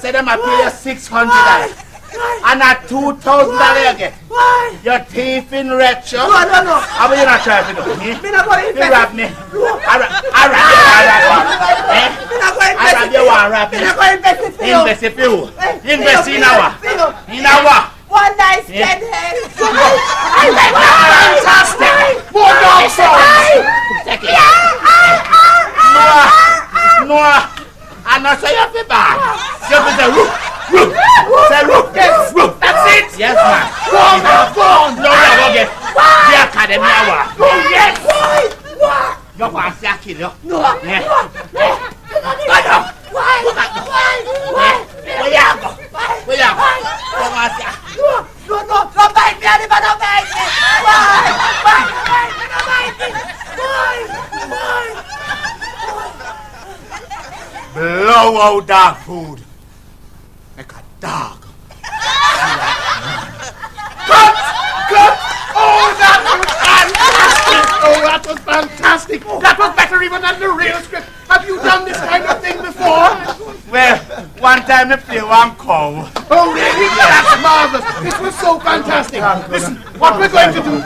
say them I pay you $600 and not $2,000 again. Why? You're thieving retro. No. How about you not trying to do me? Me not going to You rob me. I rob you. Invest in you. Invest in our. In our. One night stand here. Fantastic. More dog songs. Take it. No. I'm not saying you feel bad. You have to say roof. Say roof. Yes, roof. That's it. Yes, man. Go on. No, go get the academy hour. Yes. You're going to kill you. No. Yeah. Why? Where you go? No, don't bite me, Annie, don't bite me. Why? Blow out dog food. Like a dog. Cut! Oh, that was fantastic. That was better even than the real script. Have you done this kind of thing before? Well, one time I played one cow. Oh, really? That's marvelous. This was so fantastic. Listen, what we're going to do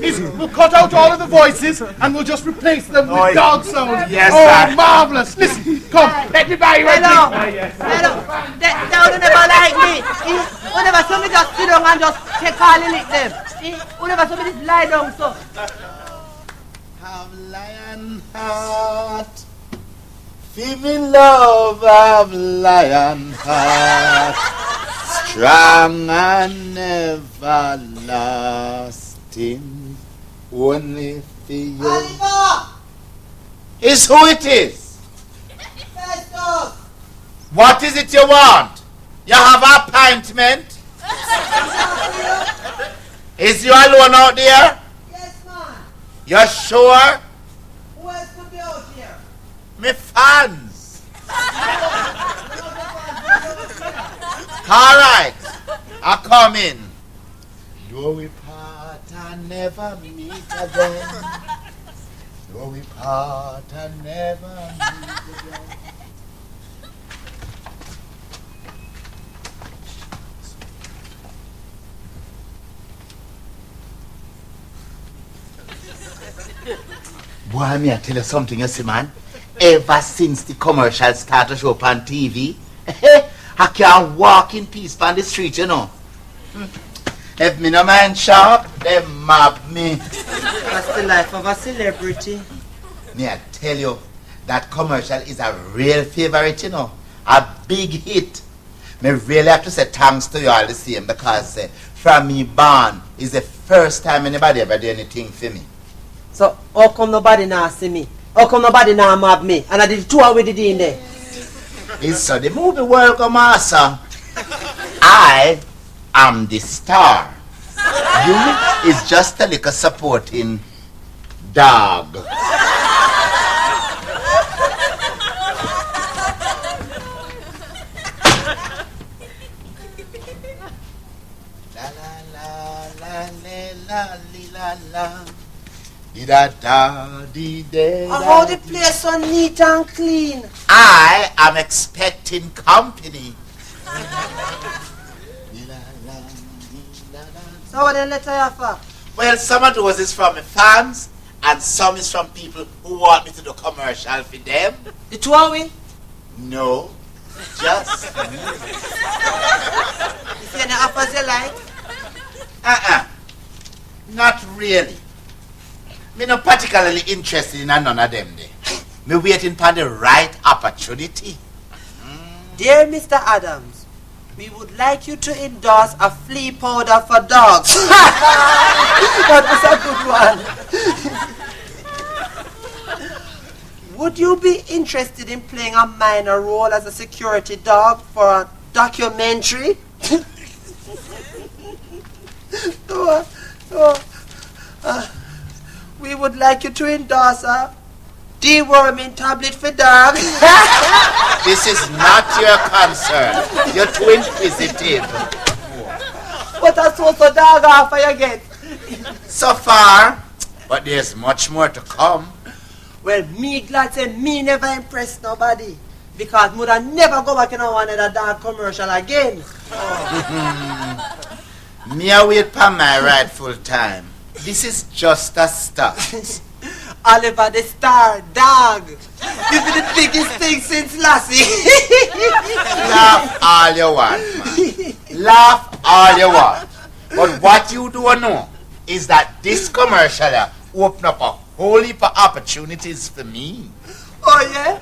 is we'll cut out all of the voices and we'll just replace them with dog sounds. Yes, sir. Marvelous. Listen, come, let me buy you a drink. Hello. They don't never like me. Whenever somebody just sit down and just take all and lick them. Whenever somebody lie down, so. Have lion heart. Feeling love of lion heart. Strong and everlasting. Only for you. Oliver! Is who it is. What is it you want? You have appointment? Is you alone out there? Yes, man. You're sure? Who else could be out here? Me fans. Alright. I come in. Though we part and never meet again. Though we part and never meet again. Boy, me I tell you something, you see, man. Ever since the commercial started to show up on TV, I can't walk in peace on the street, you know. If me no mind sharp, they mob me. That's the life of a celebrity. Me I tell you, that commercial is a real favorite, you know. A big hit. Me really have to say thanks to you all the same because from me born is the first time anybody ever did anything for me. So, how come nobody now see me? How come nobody now mob me? And I did 2 hours with it in there. It's so the movie world come answer. I am the star. You is just a little supporting dog. La la la la la la la. How the place so neat and clean. I am expecting company. So what the letter you for? Well, some of those is from my fans and some is from people who want me to do commercial for them. The 2 hours? No, just me. You see any offers you like? Not really. Me not particularly interested in none of them there. Me waiting for the right opportunity. Dear Mr. Adams, we would like you to endorse a flea powder for dogs. That is a good one. Would you be interested in playing a minor role as a security dog for a documentary? We would like you to endorse a deworming tablet for dogs. This is not your concern. You're too inquisitive. What a sort of dog offer you get? So far, but there's much more to come. Well, me glad say me never impress nobody. Because mother never go back in one of the dog commercial again. Me a wait for my rightful time. This is just a start. Oliver the Star, dog. This is the biggest thing since Lassie. Laugh all you want, man. Laugh all you want. But what you don't know is that this commercial open up a whole heap of opportunities for me. Oh yeah?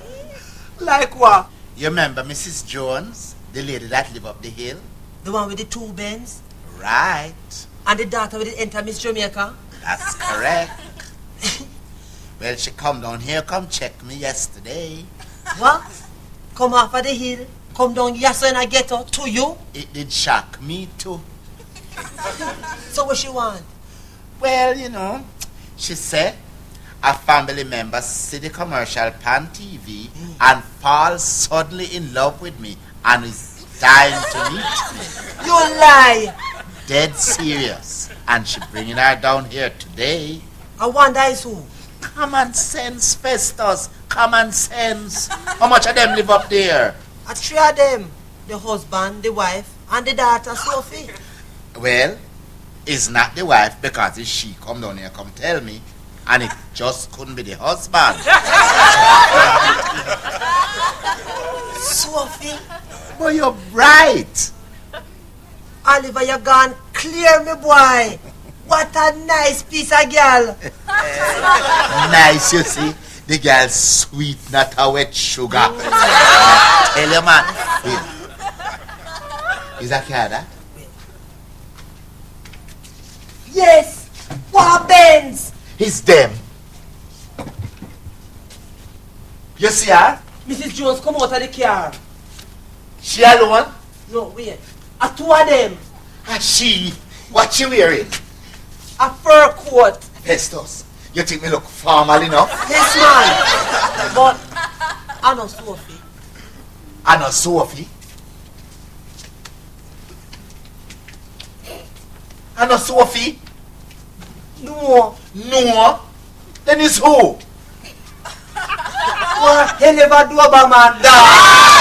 Like what? You remember Mrs. Jones, the lady that live up the hill? The one with the 2 Bens? Right. And the daughter with the enter Miss Jamaica? That's correct. Well, she come down here, come check me yesterday. What? Come off of the hill, come down yesterday and I get her to you? It did shock me too. So what she want? Well, you know, she said a family member see the commercial on TV and fall suddenly in love with me and is dying to meet me. You lie! Dead serious. And she bringing her down here today. I wonder is who? Common sense, Festus. Common sense. How much of them live up there? 3 of them. The husband, the wife, and the daughter, Sophie. Well, it's not the wife because if she come down here, come tell me. And it just couldn't be the husband. Sophie? But you're right. Oliver, you gone clear me, boy. What a nice piece of girl. Nice, you see. The girl's sweet, not a wet sugar. Tell you, man. Is that car, that? Yes. What Benz? It's them. You see her? Mrs. Jones, come out of the car. She alone? No, wait. 2 of them. And she? What she wearing? A fur coat. Festus, you think me look formal enough? Yes, man. But I know Sophie. I know Sophie. I know Sophie. No. No. Then it's who? Well, he never do about my dog.